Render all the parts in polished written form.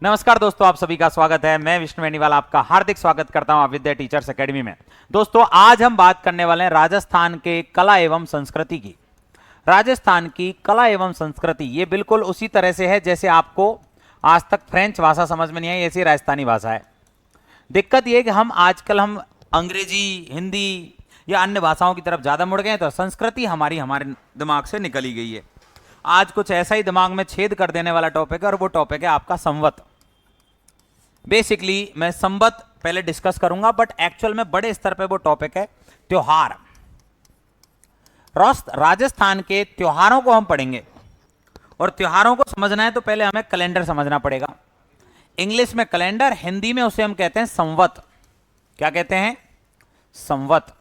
नमस्कार दोस्तों, आप सभी का स्वागत है। मैं विष्णु बेनीवाल आपका हार्दिक स्वागत करता हूं विद्या टीचर्स एकेडमी में। दोस्तों, आज हम बात करने वाले हैं राजस्थान के कला एवं संस्कृति की। राजस्थान की कला एवं संस्कृति ये बिल्कुल उसी तरह से है जैसे आपको आज तक फ्रेंच भाषा समझ में नहीं आई, ऐसी राजस्थानी भाषा है। दिक्कत ये है कि आजकल हम अंग्रेजी, हिंदी या अन्य भाषाओं की तरफ ज्यादा मुड़ गए हैं, तो संस्कृति हमारे दिमाग से निकल ही गई है। आज कुछ ऐसा ही दिमाग में छेद कर देने वाला टॉपिक है, और वो टॉपिक है आपका संवत। बेसिकली मैं संवत पहले डिस्कस करूंगा, बट एक्चुअल में बड़े स्तर पे वो टॉपिक है त्योहार। राजस्थान के त्योहारों को हम पढ़ेंगे, और त्योहारों को समझना है तो पहले हमें कैलेंडर समझना पड़ेगा। इंग्लिश में कैलेंडर, हिंदी में उसे हम कहते हैं संवत। क्या कहते हैं? संवत।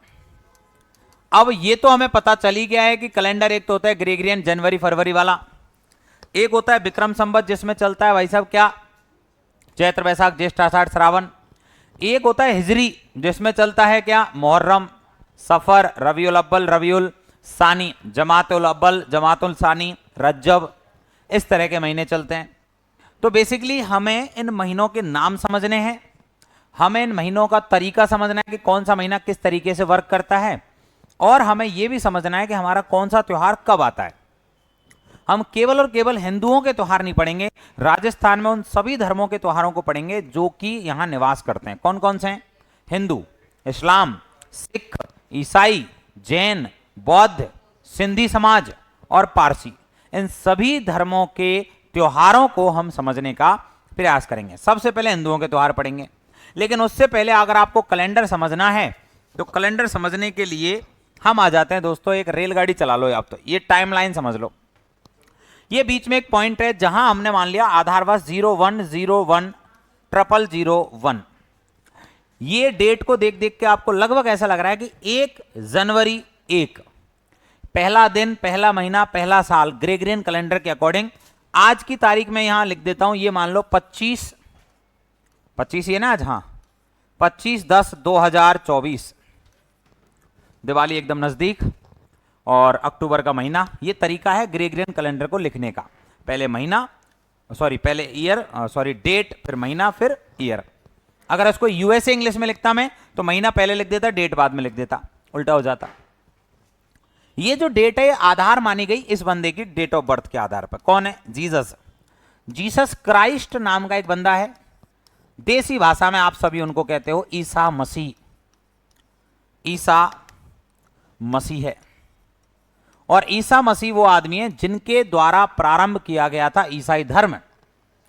अब ये तो हमें पता चल ही गया है कि कैलेंडर एक तो होता है ग्रेगरियन, जनवरी फरवरी वाला, एक होता है विक्रम संवत जिसमें चलता है भाई साहब क्या, चैत्र वैशाख ज्येष्ठ आषाढ़ श्रावण। एक होता है हिजरी जिसमें चलता है क्या, मुहर्रम, सफर, रबीउल अव्वल, रबीउल सानी, जमातुल अव्वल, जमातुल सानी, रज्जब, इस तरह के महीने चलते हैं। तो बेसिकली हमें इन महीनों के नाम समझने हैं, हमें इन महीनों का तरीका समझना है कि कौन सा महीना किस तरीके से वर्क करता है, और हमें यह भी समझना है कि हमारा कौन सा त्योहार कब आता है। हम केवल और केवल हिंदुओं के त्योहार नहीं पढ़ेंगे, राजस्थान में उन सभी धर्मों के त्योहारों को पढ़ेंगे जो कि यहां निवास करते हैं। कौन कौन से हैं? हिंदू, इस्लाम, सिख, ईसाई, जैन, बौद्ध, सिंधी समाज और पारसी। इन सभी धर्मों के त्योहारों को हम समझने का प्रयास करेंगे। सबसे पहले हिंदुओं के त्योहार पढ़ेंगे, लेकिन उससे पहले अगर आपको कैलेंडर समझना है तो कैलेंडर समझने के लिए हम आ जाते हैं दोस्तों, एक रेलगाड़ी चला लो आप, तो ये टाइमलाइन समझ लो। ये बीच में एक पॉइंट है जहां हमने मान लिया आधारवश 01010001। ये डेट को देख देख के आपको लगभग ऐसा लग रहा है कि 1 जनवरी 1 पहला दिन, पहला महीना, पहला साल ग्रेगरियन कैलेंडर के अकॉर्डिंग। आज की तारीख में यहां लिख देता हूं, ये मान लो 25 ये ना आज, हाँ 25/10/2024, दिवाली एकदम नजदीक, और अक्टूबर का महीना। ये तरीका है ग्रेगरियन कैलेंडर को लिखने का, पहले महीना, पहले ईयर, डेट, फिर महीना, फिर ईयर। अगर इसको यूएसए इंग्लिश में लिखता मैं तो महीना पहले लिख देता, डेट बाद में लिख देता, उल्टा हो जाता। ये जो डेट है आधार मानी गई इस बंदे की डेट ऑफ बर्थ के आधार पर। कौन है? जीसस क्राइस्ट नाम का एक बंदा है। देसी भाषा में आप सभी उनको कहते हो ईसा मसीह। ईसा मसीह है, और ईसा मसीह वो आदमी है जिनके द्वारा प्रारंभ किया गया था ईसाई धर्म।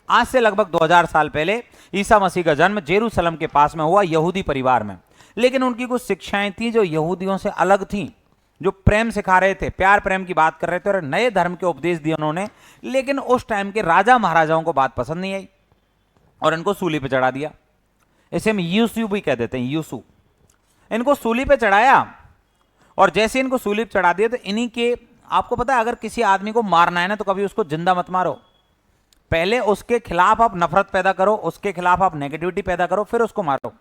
आज से लगभग 2000 साल पहले ईसा मसीह का जन्म जेरूशलम के पास में हुआ, यहूदी परिवार में। लेकिन उनकी कुछ शिक्षाएं थी जो यहूदियों से अलग थी, जो प्रेम सिखा रहे थे, प्यार प्रेम की बात कर रहे थे, और नए धर्म के उपदेश दिए उन्होंने। लेकिन उस टाइम के राजा महाराजाओं को बात पसंद नहीं आई और इनको सूली पे चढ़ा दिया। इसे हम यूसु भी कह देते हैं, यूसु। इनको सूली पे चढ़ाया, और जैसे इनको सूली पे चढ़ा दिया तो इन्हीं के, आपको पता है अगर किसी आदमी को मारना है ना तो कभी उसको जिंदा मत मारो, पहले उसके खिलाफ आप नफरत पैदा करो, उसके खिलाफ आप नेगेटिविटी पैदा करो, फिर उसको मारो।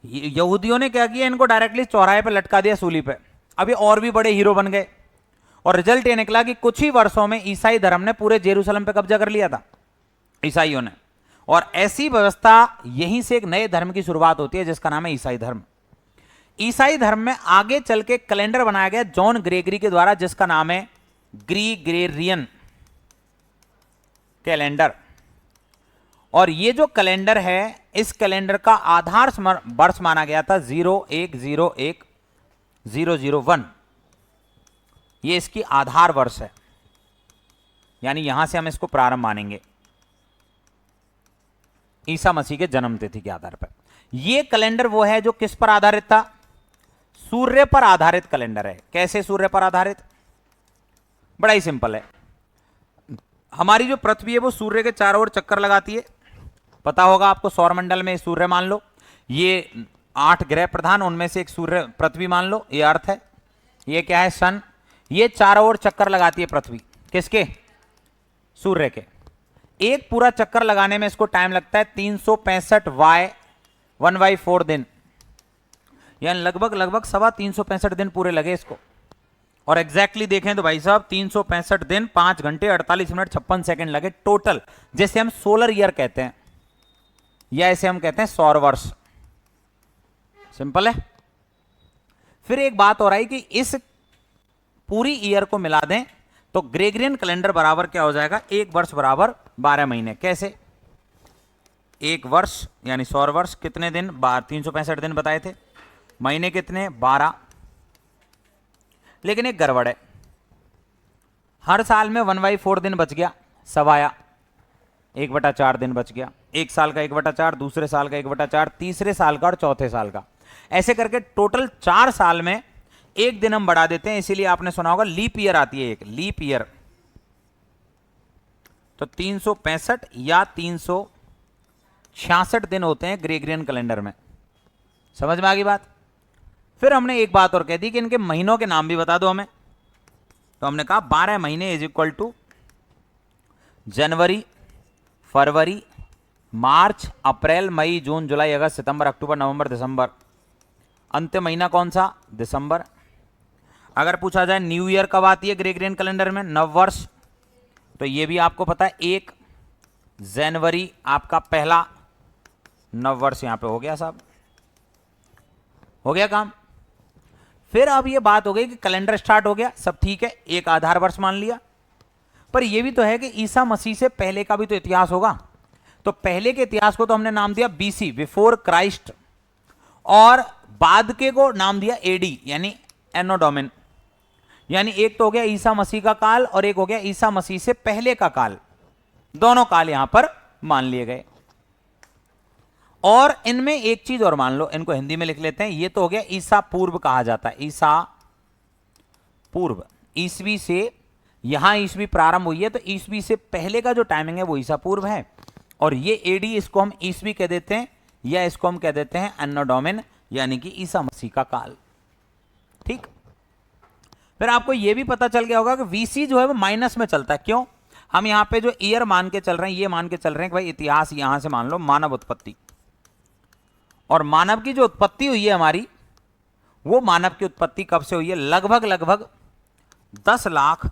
यहूदियों ने क्या किया, इनको डायरेक्टली चौराहे पे लटका दिया सूली पे। अभी और भी बड़े हीरो बन गए, और रिजल्ट ये निकला कि कुछ ही वर्षों में ईसाई धर्म ने पूरे जेरूशलम पे कब्जा कर लिया था, ईसाइयों ने। और ऐसी व्यवस्था, यहीं से एक नए धर्म की शुरुआत होती है जिसका नाम है ईसाई धर्म। ईसाई धर्म में आगे चल के कैलेंडर बनाया गया जॉन ग्रेगरी के द्वारा, जिसका नाम है ग्रीगोरियन कैलेंडर। और ये जो कैलेंडर है, इस कैलेंडर का आधार वर्ष माना गया था 0101 ये इसकी आधार वर्ष है, यानी यहां से हम इसको प्रारंभ मानेंगे ईसा मसीह के जन्म तिथि के आधार पर। यह कैलेंडर वो है जो किस पर आधारित था? सूर्य पर आधारित कैलेंडर है। कैसे सूर्य पर आधारित? बड़ा ही सिंपल है। हमारी जो पृथ्वी है वो सूर्य के चारों ओर चक्कर लगाती है, पता होगा आपको। सौरमंडल में सूर्य मान लो, ये 8 ग्रह प्रधान, उनमें से एक सूर्य पृथ्वी मान लो, ये अर्थ है। ये क्या है? सन। ये चारों ओर चक्कर लगाती है पृथ्वी, किसके? सूर्य के। एक पूरा चक्कर लगाने में इसको टाइम लगता है 365 1/4 दिन, यानी लगभग 365 दिन पूरे लगे इसको। और एग्जैक्टली देखें तो भाई साहब 365 दिन 5 घंटे 48 मिनट 56 सेकंड लगे टोटल, जिसे हम सोलर ईयर कहते हैं या इसे हम कहते हैं सौर वर्ष। सिंपल है। फिर एक बात हो रहा है कि इस पूरी ईयर को मिला दें तो ग्रेगरियन कैलेंडर बराबर क्या हो जाएगा, एक वर्ष बराबर 12 महीने। कैसे? एक वर्ष यानी सौर वर्ष कितने दिन, 365 दिन बताए थे, महीने कितने, 12। लेकिन एक गड़बड़ है, हर साल में 1/4 दिन बच गया, सवाया 1/4 दिन बच गया। एक साल का 1/4, दूसरे साल का 1/4, तीसरे साल का और चौथे साल का, ऐसे करके टोटल 4 साल में एक दिन हम बढ़ा देते हैं। इसीलिए आपने सुना होगा लीप ईयर आती है, एक लीप ईयर। तो 365 या 366 दिन होते हैं ग्रेगरियन कैलेंडर में। समझ में आ गई बात? फिर हमने एक बात और कह दी कि इनके महीनों के नाम भी बता दो हमें। तो हमने कहा 12 महीने इज इक्वल टू जनवरी, फरवरी, मार्च, अप्रैल, मई, जून, जुलाई, अगस्त, सितंबर, अक्टूबर, नवंबर, दिसंबर। अंतिम महीना कौन सा? दिसंबर। अगर पूछा जाए न्यू ईयर कब आती है ग्रेगरियन कैलेंडर में, नव वर्ष, तो ये भी आपको पता है 1 जनवरी आपका पहला नव वर्ष यहां पे हो गया साहब, हो गया काम। फिर अब ये बात हो गई कि कैलेंडर स्टार्ट हो गया, सब ठीक है, एक आधार वर्ष मान लिया। पर ये भी तो है कि ईसा मसीह से पहले का भी तो इतिहास होगा। तो पहले के इतिहास को तो हमने नाम दिया बीसी, बिफोर क्राइस्ट, और बाद के को नाम दिया एडी यानी एनो डोमिन। यानी एक तो हो गया ईसा मसीह का काल और एक हो गया ईसा मसीह से पहले का काल। दोनों काल यहां पर मान लिए गए। और इनमें एक चीज और मान लो, इनको हिंदी में लिख लेते हैं। ये तो हो गया ईसा पूर्व कहा जाता है, ईसा पूर्व। ईसवी से यहां ईसवी प्रारंभ हुई है तो ईसवी से पहले का जो टाइमिंग है वो ईसा पूर्व है। और ये एडी, इसको हम ईसवी कह देते हैं या इसको हम कह देते हैं एनो डोमिन, यानी कि ईसा मसीह का काल। ठीक। फिर आपको यह भी पता चल गया होगा कि वीसी जो है वो माइनस में चलता है। क्यों? हम यहां पे जो ईयर मान के चल रहे हैं, ये मान के चल रहे हैं कि भाई इतिहास यहां से मान लो मानव उत्पत्ति, और मानव की जो उत्पत्ति हुई है हमारी, वो मानव की उत्पत्ति कब से हुई है? लगभग 10 लाख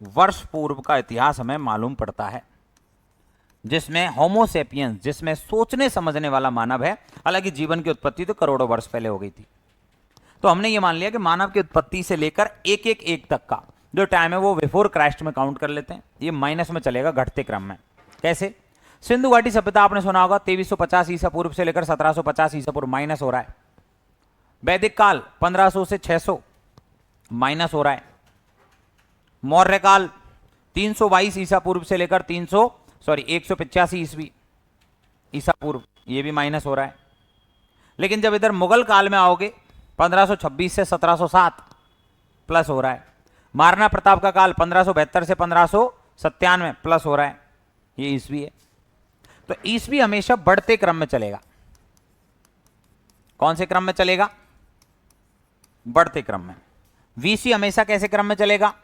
वर्ष पूर्व का इतिहास हमें मालूम पड़ता है, जिसमें होमोसेपियंस, जिसमें सोचने समझने वाला मानव है। हालांकि जीवन की उत्पत्ति तो करोड़ों वर्ष पहले हो गई थी। तो हमने ये मान लिया कि मानव की उत्पत्ति से लेकर एक तक का जो टाइम है वो बिफोर क्राइस्ट में काउंट कर लेते हैं। ये माइनस में चलेगा घटते क्रम में। कैसे? सिंधु घाटी सभ्यता आपने सुना होगा 2350 ईसा पूर्व से लेकर 1750 ईसा पूर्व, माइनस हो रहा है। वैदिक काल 1500 से 600, माइनस हो रहा है। मौर्य काल 322 ईसा पूर्व से लेकर 185 ईस्वी ईसा पूर्व, ये भी माइनस हो रहा है। लेकिन जब इधर मुगल काल में आओगे 1526 से 1707, प्लस हो रहा है। महाराणा प्रताप का काल 1572 से 1597, प्लस हो रहा है। ये ईस्वी है। तो ईस्वी हमेशा बढ़ते क्रम में चलेगा। कौन से क्रम में चलेगा? बढ़ते क्रम में। वीसी हमेशा कैसे क्रम में चलेगा?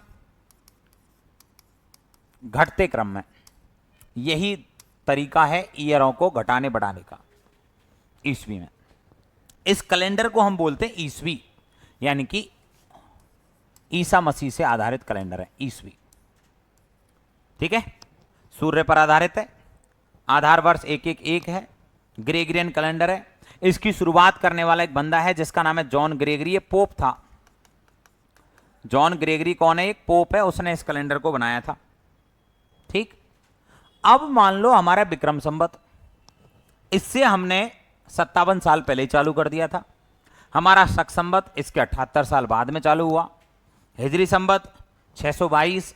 घटते क्रम में। यही तरीका है ईयरों को घटाने बढ़ाने का ईस्वी में। इस कैलेंडर को हम बोलते हैं ईस्वी, यानी कि ईसा मसीह से आधारित कैलेंडर है ईस्वी। ठीक है। सूर्य पर आधारित है, आधार वर्ष 111 है, ग्रेगरियन कैलेंडर है। इसकी शुरुआत करने वाला एक बंदा है जिसका नाम है जॉन ग्रेगरी। ये पोप था। जॉन ग्रेगरी कौन है? एक पोप है, उसने इस कैलेंडर को बनाया था। ठीक। अब मान लो हमारा विक्रम संवत, इससे हमने 57 साल पहले ही चालू कर दिया था। हमारा शक संवत इसके 78 साल बाद में चालू हुआ। हिजरी संवत 622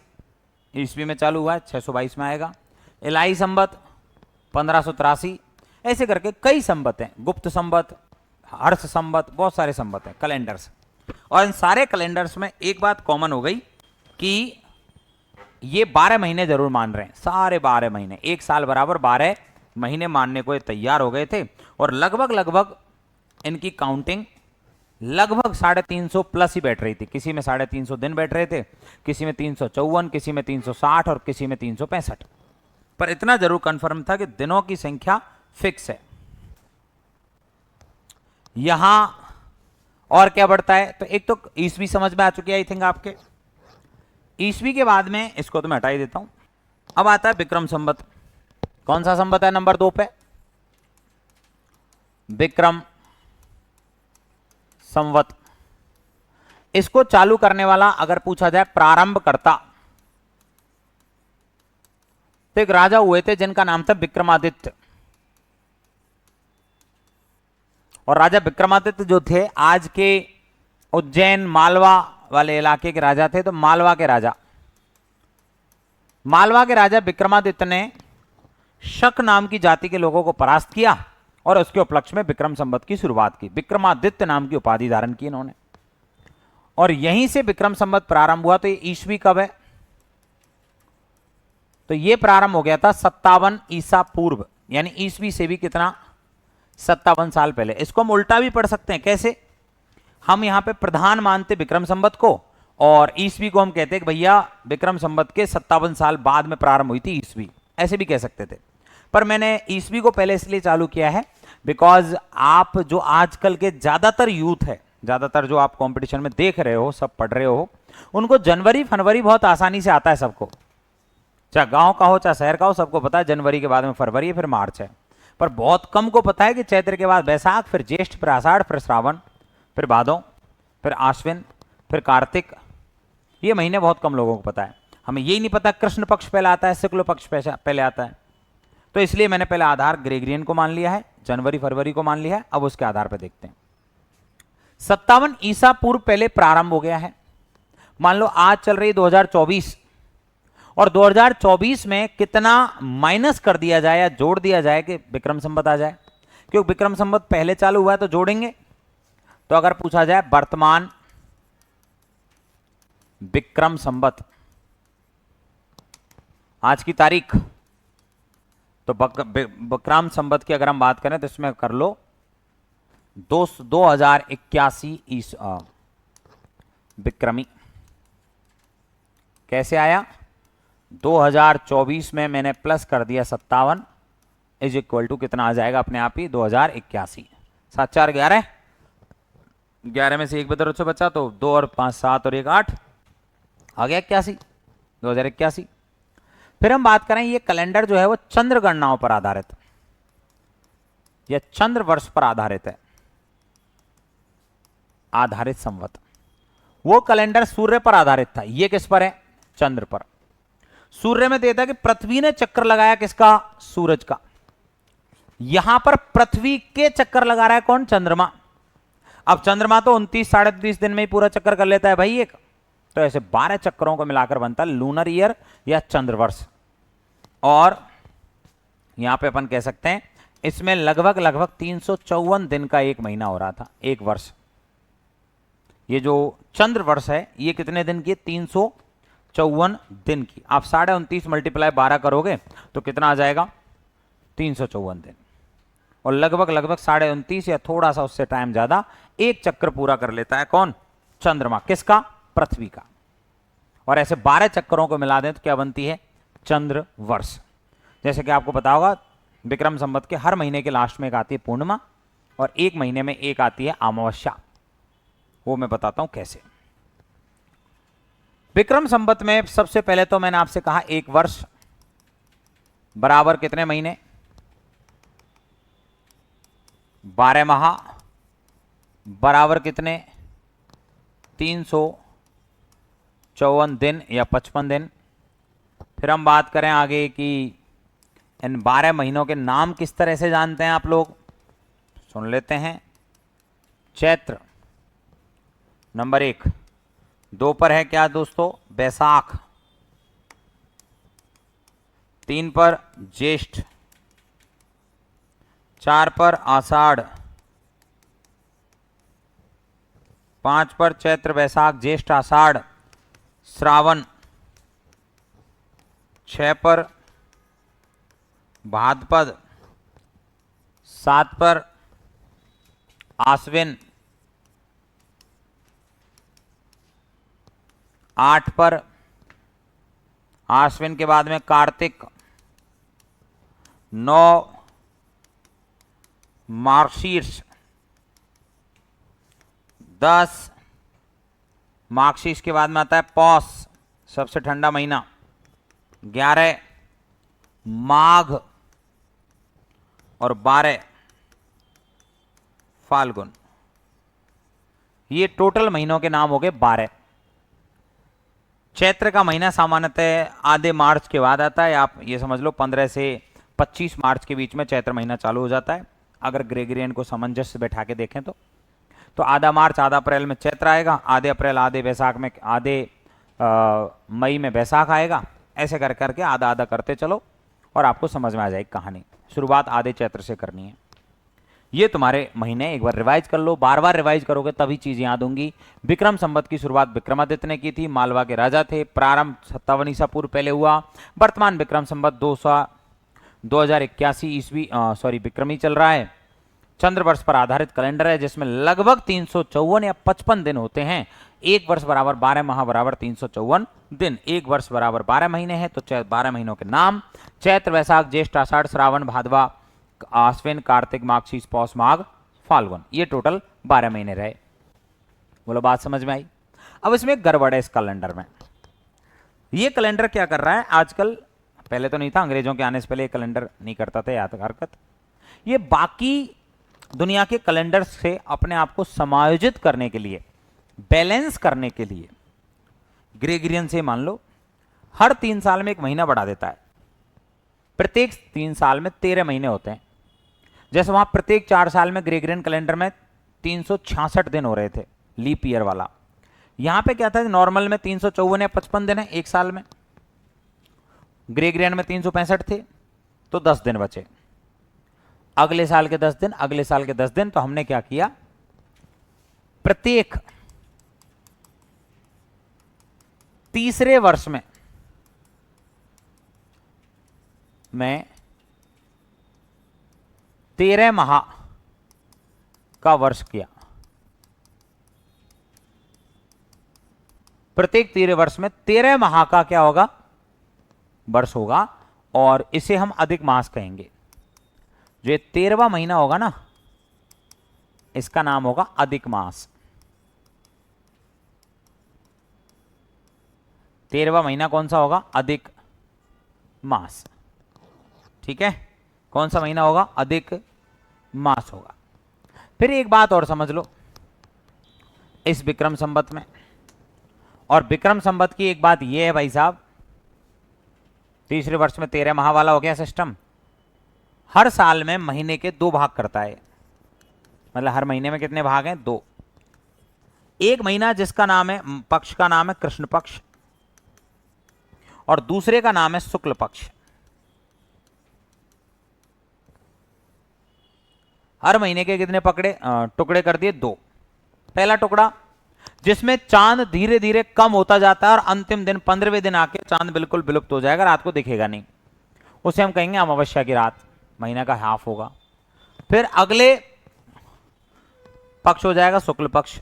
ईस्वी में चालू हुआ है, 622 में आएगा। इलाही संवत 1583, ऐसे करके कई संवत हैं। गुप्त संवत, हर्ष संवत, बहुत सारे संवत हैं कैलेंडर्स। और इन सारे कैलेंडर्स में एक बात कॉमन हो गई कि ये 12 महीने जरूर मान रहे हैं, सारे 12 महीने। एक साल बराबर 12 महीने मानने को ये तैयार हो गए थे। और लगभग इनकी काउंटिंग लगभग 350 प्लस ही बैठ रही थी। किसी में 350 दिन बैठ रहे थे, किसी में 354, किसी में 360 और किसी में 365। पर इतना जरूर कंफर्म था कि दिनों की संख्या फिक्स है। यहां और क्या बढ़ता है? तो एक तो ईस्वी समझ में आ चुकी है आई थिंक आपके। ईस्वी के बाद में इसको तो मैं हटा ही देता हूं। अब आता है विक्रम संवत। कौन सा संवत है नंबर 2 पे? विक्रम संवत। इसको चालू करने वाला अगर पूछा जाए प्रारंभ करता, तो एक राजा हुए थे जिनका नाम था विक्रमादित्य। और राजा विक्रमादित्य जो थे आज के उज्जैन मालवा वाले इलाके के राजा थे। तो मालवा के राजा विक्रमादित्य ने शक नाम की जाति के लोगों को परास्त किया और उसके उपलक्ष्य में विक्रम संवत की शुरुआत की। विक्रमादित्य नाम की उपाधि धारण की इन्होंने, और यहीं से विक्रम संवत प्रारंभ हुआ। तो ये ईस्वी कब है? तो ये प्रारंभ हो गया था 57 ईसा पूर्व, यानी ईस्वी से भी कितना? 57 साल पहले। इसको हम उल्टा भी पढ़ सकते हैं। कैसे? हम यहां पे प्रधान मानते विक्रम संवत को, और ईस्वी को हम कहते हैं कि भैया विक्रम संवत के 57 साल बाद में प्रारंभ हुई थी ईस्वी, ऐसे भी कह सकते थे। पर मैंने ईस्वी को पहले इसलिए चालू किया है बिकॉज आप जो आजकल के ज्यादातर यूथ है, ज्यादातर जो आप कंपटीशन में देख रहे हो, सब पढ़ रहे हो, उनको जनवरी फरवरी बहुत आसानी से आता है सबको, चाहे गांव का हो चाहे शहर का हो, सबको पता है जनवरी के बाद में फरवरी है, फिर मार्च है। पर बहुत कम को पता है कि चैत्र के बाद बैसाख, फिर ज्येष्ठ, फिर आषाढ़, फिर श्रावण, फिर भादो, फिर आश्विन, फिर कार्तिक। ये महीने बहुत कम लोगों को पता है। हमें यही नहीं पता कृष्ण पक्ष पहले आता है, शुक्ल पक्ष पहले आता है। तो इसलिए मैंने पहले आधार ग्रेगरियन को मान लिया है, जनवरी फरवरी को मान लिया है। अब उसके आधार पर देखते हैं। 57 ईसा पूर्व पहले प्रारंभ हो गया है। मान लो आज चल रही 2024, और 2024 में कितना माइनस कर दिया जाए या जोड़ दिया जाए कि विक्रम संवत आ जाए? क्योंकि विक्रम संवत पहले चालू हुआ है तो जोड़ेंगे। तो अगर पूछा जाए वर्तमान विक्रम संवत आज की तारीख, तो विक्रम संवत की अगर हम बात करें तो इसमें कर लो 2081 विक्रमी। कैसे आया? 2024 में मैंने प्लस कर दिया 57 इज इक्वल टू कितना आ जाएगा अपने आप ही? 2081। 7 4 11, 11 में से एक बदर से बचा तो 2 और 5 7 और 1 8 आ गया 81, 2081। फिर हम बात करें, ये कैलेंडर जो है वो चंद्र गणनाओं पर आधारित, या चंद्र वर्ष पर आधारित है, आधारित संवत। वो कैलेंडर सूर्य पर आधारित था, ये किस पर है? चंद्र पर। सूर्य में देता कि पृथ्वी ने चक्कर लगाया किसका? सूरज का। यहां पर पृथ्वी के चक्कर लगा रहा है कौन? चंद्रमा। अब चंद्रमा तो 29 साढ़े 30 दिन में ही पूरा चक्कर कर लेता है भाई एक, तो ऐसे 12 चक्करों को मिलाकर बनता है लूनर ईयर या चंद्रवर्ष। और यहां पे अपन कह सकते हैं इसमें लगभग 354 दिन का एक महीना हो रहा था, एक वर्ष। ये जो चंद्र वर्ष है ये कितने दिन की? 354 दिन की। आप 29.5 मल्टीप्लाई 12 करोगे तो कितना आ जाएगा? 354 दिन। और लगभग 29.5 या थोड़ा सा उससे टाइम ज्यादा एक चक्कर पूरा कर लेता है कौन? चंद्रमा। किसका? पृथ्वी का। और ऐसे 12 चक्करों को मिला दें तो क्या बनती है? चंद्र वर्ष। जैसे कि आपको पता होगा विक्रम संवत के हर महीने के लास्ट में एक आती है पूर्णिमा, और एक महीने में एक आती है अमावस्या। वो मैं बताता हूं कैसे। विक्रम संवत में सबसे पहले तो मैंने आपसे कहा एक वर्ष बराबर कितने महीने? 12 माह बराबर कितने? 354 दिन या 55 दिन। फिर हम बात करें आगे कि इन 12 महीनों के नाम किस तरह से जानते हैं आप लोग, सुन लेते हैं। चैत्र नंबर 1, 2 पर है क्या दोस्तों? बैसाख, 3 पर ज्येष्ठ, 4 पर आषाढ़, 5 पर चैत्र बैसाख ज्येष्ठ आषाढ़ श्रावण, 6 पर भाद्रपद, 7 पर आश्विन, 8 पर आश्विन के बाद में कार्तिक, 9 मार्गशीर्ष, 10 मार्गशीर्ष के बाद में आता है पौष, सबसे ठंडा महीना। 11 माघ और 12 फाल्गुन। ये टोटल महीनों के नाम हो गए 12। चैत्र का महीना सामान्यतः आधे मार्च के बाद आता है। आप ये समझ लो 15 से 25 मार्च के बीच में चैत्र महीना चालू हो जाता है, अगर ग्रेगरियन को सामंजस्य बैठा के देखें तो आधा मार्च आधा अप्रैल में चैत्र आएगा, आधे अप्रैल आधे वैशाख में आधे मई में वैशाख आएगा। ऐसे कर करके आधा आधा करते चलो और आपको समझ में आ जाएगी कहानी। शुरुआत आधे चैत्र से करनी है। ये तुम्हारे महीने एक बार रिवाइज कर लो, बार बार रिवाइज करोगे तभी चीजें याद होंगी। विक्रम संवत की शुरुआत विक्रमादित्य ने की थी, मालवा के राजा थे। प्रारंभ 57 ईसा पूर्व पहले हुआ। वर्तमान विक्रम संवत 2081 ईस्वी विक्रमी चल रहा है। चंद्र वर्ष पर आधारित कैलेंडर है जिसमें लगभग 354 या 55 दिन होते हैं। एक वर्ष बराबर 12 माह बराबर 354 दिन। एक वर्ष बराबर 12 महीने हैं तो 12 महीनों के नाम चैत्र वैशाख ज्येष्ठ आषाढ़ श्रावण भादवा आश्विन कार्तिक माघशीर्ष पौष माघ फाल्गुन। ये टोटल 12 महीने रहे। बोलो बात समझ में आई? अब इसमें एक गड़बड़ है इस कैलेंडर में। ये कैलेंडर क्या कर रहा है आजकल, पहले तो नहीं था, अंग्रेजों के आने से पहले ये कैलेंडर नहीं करता था याद हरकत। ये बाकी दुनिया के कैलेंडर से अपने आप को समायोजित करने के लिए, बैलेंस करने के लिए, ग्रेगरियन से मान लो हर 3 साल में एक महीना बढ़ा देता है। प्रत्येक 3 साल में 13 महीने होते हैं। जैसे वहां प्रत्येक 4 साल में ग्रेगरियन कैलेंडर में 366 दिन हो रहे थे, लीप ईयर वाला। यहां पे क्या था, नॉर्मल में 354 या 55 दिन है एक साल में, ग्रेगरियन में 365 थे तो 10 दिन बचे। अगले साल के 10 दिन, अगले साल के 10 दिन। तो हमने क्या किया, प्रत्येक तीसरे वर्ष में मैं 13 माह का वर्ष किया। प्रत्येक 13 वर्ष में 13 माह का क्या होगा, वर्ष होगा। और इसे हम अधिक मास कहेंगे। जो 13वां महीना होगा ना, इसका नाम होगा अधिक मास। 13वां महीना कौन सा होगा, अधिक मास। ठीक है, कौन सा महीना होगा, अधिक मास होगा। फिर एक बात और समझ लो इस विक्रम संवत में, और विक्रम संवत की एक बात यह है भाई साहब, तीसरे वर्ष में 13 माह वाला हो गया सिस्टम। हर साल में महीने के 2 भाग करता है, मतलब हर महीने में कितने भाग हैं, 2। एक महीना जिसका नाम है, पक्ष का नाम है कृष्ण पक्ष, और दूसरे का नाम है शुक्ल पक्ष। हर महीने के कितने पकड़े, टुकड़े कर दिए, 2। पहला टुकड़ा जिसमें चांद धीरे धीरे कम होता जाता है और अंतिम दिन 15वें दिन आके चांद बिल्कुल विलुप्त हो जाएगा, रात को दिखेगा नहीं, उसे हम कहेंगे अमावस्या की रात, महीना का हाफ होगा। फिर अगले पक्ष हो जाएगा शुक्ल पक्ष।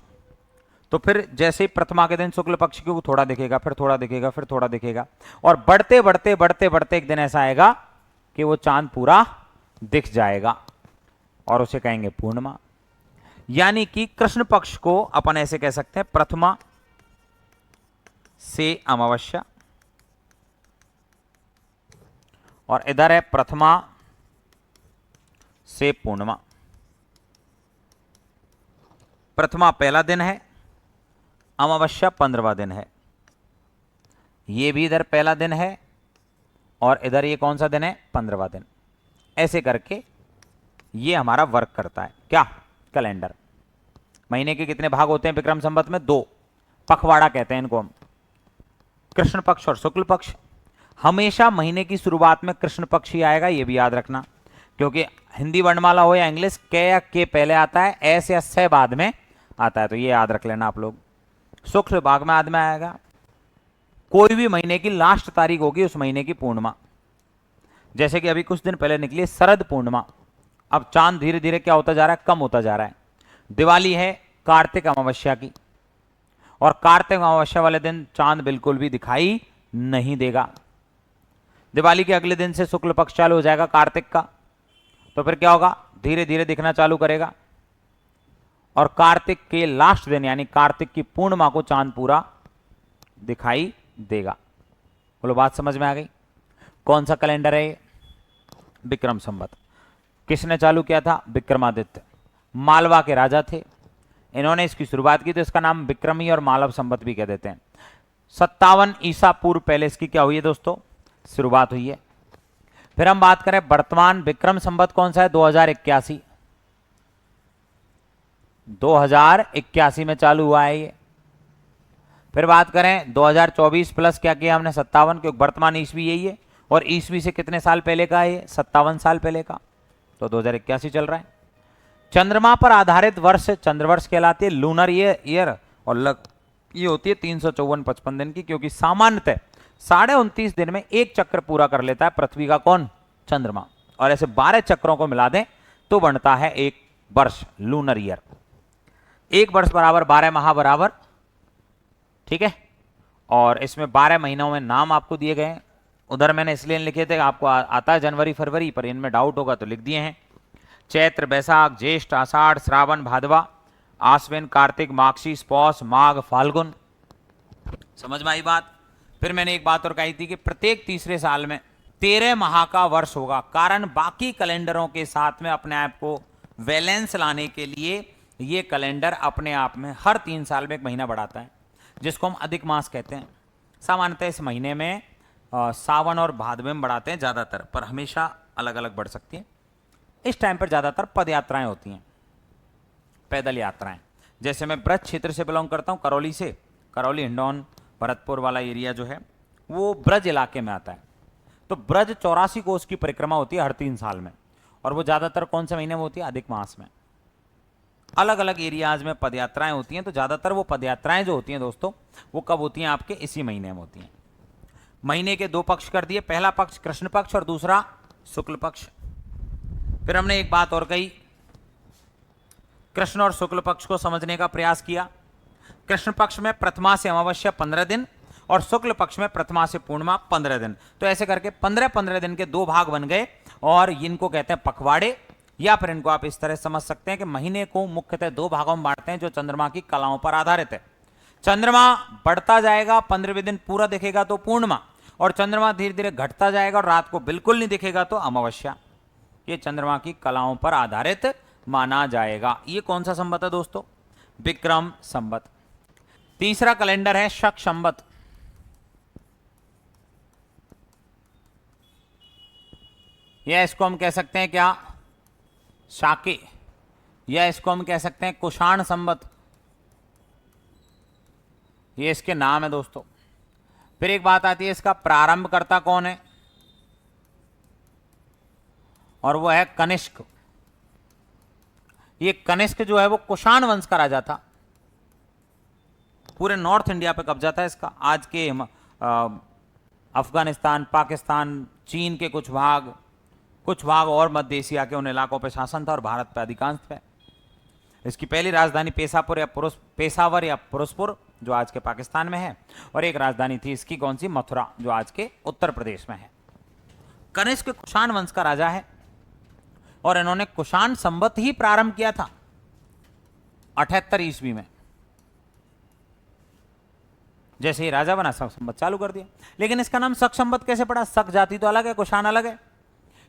तो फिर जैसे ही प्रथमा के दिन शुक्ल पक्ष को थोड़ा दिखेगा, फिर थोड़ा दिखेगा, फिर थोड़ा दिखेगा, और बढ़ते बढ़ते बढ़ते बढ़ते एक दिन ऐसा आएगा कि वो चांद पूरा दिख जाएगा और उसे कहेंगे पूर्णिमा। यानी कि कृष्ण पक्ष को अपन ऐसे कह सकते हैं प्रथमा से अमावस्या, और इधर है प्रथमा से पूर्णिमा। प्रथमा पहला दिन है, अमावस्या 15वां दिन है। ये भी इधर पहला दिन है और इधर ये कौन सा दिन है, 15वां दिन। ऐसे करके ये हमारा वर्क करता है क्या, कैलेंडर। महीने के कितने भाग होते हैं विक्रम संवत में, 2। पखवाड़ा कहते हैं इनको हम, कृष्ण पक्ष और शुक्ल पक्ष। हमेशा महीने की शुरुआत में कृष्ण पक्ष ही आएगा, ये भी याद रखना, क्योंकि हिंदी वर्णमाला हो या इंग्लिश, के या के पहले आता है, एस या से बाद में आता है, तो ये याद रख लेना आप लोग। शुक्ल भाग में बाद में आएगा। कोई भी महीने की लास्ट तारीख होगी उस महीने की पूर्णिमा। जैसे कि अभी कुछ दिन पहले निकली शरद पूर्णिमा। अब चांद धीरे धीरे क्या होता जा रहा है, कम होता जा रहा है। दिवाली है कार्तिक अमावस्या की, और कार्तिक अमावस्या वाले दिन चांद बिल्कुल भी दिखाई नहीं देगा। दिवाली के अगले दिन से शुक्ल पक्ष चालू हो जाएगा कार्तिक का, तो फिर क्या होगा, धीरे धीरे दिखना चालू करेगा। और कार्तिक के लास्ट दिन यानी कार्तिक की पूर्णिमा को चांद पूरा दिखाई देगा। बोलो बात समझ में आ गई? कौन सा कैलेंडर है ये? विक्रम संवत। किसने चालू किया था? विक्रमादित्य, मालवा के राजा थे, इन्होंने इसकी शुरुआत की, तो इसका नाम विक्रमी और मालव संवत भी कह देते हैं। 57 ईसा पूर्व पहले इसकी क्या हुई है दोस्तों? शुरुआत हुई है। फिर हम बात करें वर्तमान विक्रम संवत कौन सा है? 2081। 2081 में चालू हुआ है ये। फिर बात करें 2024 प्लस क्या किया हमने? 57, क्योंकि वर्तमान ईस्वी यही है, और ईस्वी से कितने साल पहले का है? 57 साल पहले का, तो 2081 चल रहा है। चंद्रमा पर आधारित वर्ष चंद्रवर्ष कहलाती है, लूनर ईयर, और ये होती है 354-55 दिन की, क्योंकि सामान्यतः 29.5 दिन में एक चक्र पूरा कर लेता है पृथ्वी का कौन? चंद्रमा। और ऐसे 12 चक्रों को मिला दें तो बनता है एक वर्ष, लूनर ईयर। एक वर्ष बराबर 12 माह बराबर, ठीक है। और इसमें 12 महीनों में नाम आपको दिए गए हैं। उधर मैंने इसलिए लिखे थे, आपको आता है जनवरी फरवरी, पर इनमें डाउट होगा तो लिख दिए हैं। चैत्र, बैसाख, ज्येष्ठ, आषाढ़, श्रावण, भादवा, आश्विन, कार्तिक, माघशीष, पौष, माघ, फाल्गुन। समझ में आई बात? फिर मैंने एक बात और कही थी कि प्रत्येक तीसरे साल में 13 माह का वर्ष होगा, कारण बाकी कैलेंडरों के साथ में अपने आप को बैलेंस लाने के लिए ये कैलेंडर अपने आप में हर 3 साल में एक महीना बढ़ाता है, जिसको हम अधिक मास कहते हैं। सामान्यतः इस महीने में सावन और भादवे में बढ़ाते हैं ज़्यादातर, पर हमेशा अलग अलग बढ़ सकती है। इस टाइम पर ज़्यादातर पद यात्राएं होती हैं, पैदल यात्राएं। जैसे मैं ब्रज क्षेत्र से बिलोंग करता हूँ, करौली से, करौली, हिंडौन, भरतपुर वाला एरिया जो है वो ब्रज इलाके में आता है। तो ब्रज 84 कोस की परिक्रमा होती है हर 3 साल में, और वो ज़्यादातर कौन से महीने में होती है? अधिक मास में। अलग अलग एरियाज में पदयात्राएं होती हैं, तो ज़्यादातर वो पदयात्राएं जो होती हैं दोस्तों, वो कब होती हैं? आपके इसी महीने में होती हैं। महीने के 2 पक्ष कर दिए, पहला पक्ष कृष्ण पक्ष और दूसरा शुक्ल पक्ष। फिर हमने एक बात और कही, कृष्ण और शुक्ल पक्ष को समझने का प्रयास किया। कृष्ण पक्ष में प्रथमा से अमावस्या 15 दिन, और शुक्ल पक्ष में प्रथमा से पूर्णिमा 15 दिन। तो ऐसे करके 15-15 दिन के 2 भाग बन गए, और इनको कहते हैं पखवाड़े, या फिर इनको आप इस तरह समझ सकते हैं कि महीने को मुख्यतः 2 भागों में बांटते हैं जो चंद्रमा की कलाओं पर आधारित है। चंद्रमा बढ़ता जाएगा, 15वें दिन पूरा दिखेगा तो पूर्णिमा, और चंद्रमा धीरे धीरे घटता जाएगा और रात को बिल्कुल नहीं दिखेगा तो अमावस्या। ये चंद्रमा की कलाओं पर आधारित माना जाएगा। ये कौन सा संवत है दोस्तों? विक्रम संवत। तीसरा कैलेंडर है शक संवत। या इसको हम कह सकते हैं क्या? शाके, या इसको हम कह सकते हैं कुषाण संवत। ये इसके नाम है दोस्तों। फिर एक बात आती है, इसका प्रारंभकर्ता कौन है? और वो है कनिष्क। ये कनिष्क जो है वो कुषाण वंश का राजा था। पूरे नॉर्थ इंडिया पे कब्जा था इसका। आज के अफगानिस्तान, पाकिस्तान, चीन के कुछ भाग और मध्य एशिया के उन इलाकों पे शासन था, और भारत पे अधिकांश पे। इसकी पहली राजधानी पेशावर या पुरुषपुर जो आज के पाकिस्तान में है, और एक राजधानी थी इसकी कौन सी? मथुरा, जो आज के उत्तर प्रदेश में है। कनिष्क कुषाण वंश का राजा है, और इन्होंने कुषाण संवत ही प्रारंभ किया था 78 ईस्वी में। जैसे ही राजा बना, शक संवत चालू कर दिया। लेकिन इसका नाम शक संवत कैसे पड़ा? शक जाति तो अलग है, कुषाण अलग है,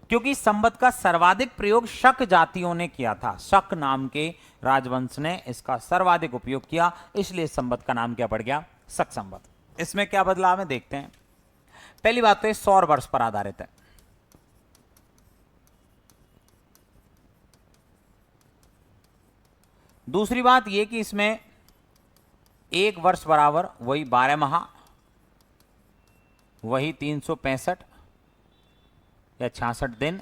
क्योंकि संवत का सर्वाधिक प्रयोग शक जातियों ने किया था। शक नाम के राजवंश ने इसका सर्वाधिक उपयोग किया, इसलिए संवत का नाम क्या पड़ गया? शक संवत। इसमें क्या बदलाव है देखते हैं। पहली बात तो ये सौर वर्ष पर आधारित है। दूसरी बात यह कि इसमें एक वर्ष बराबर वही 12 माह, वही 365 या 66 दिन,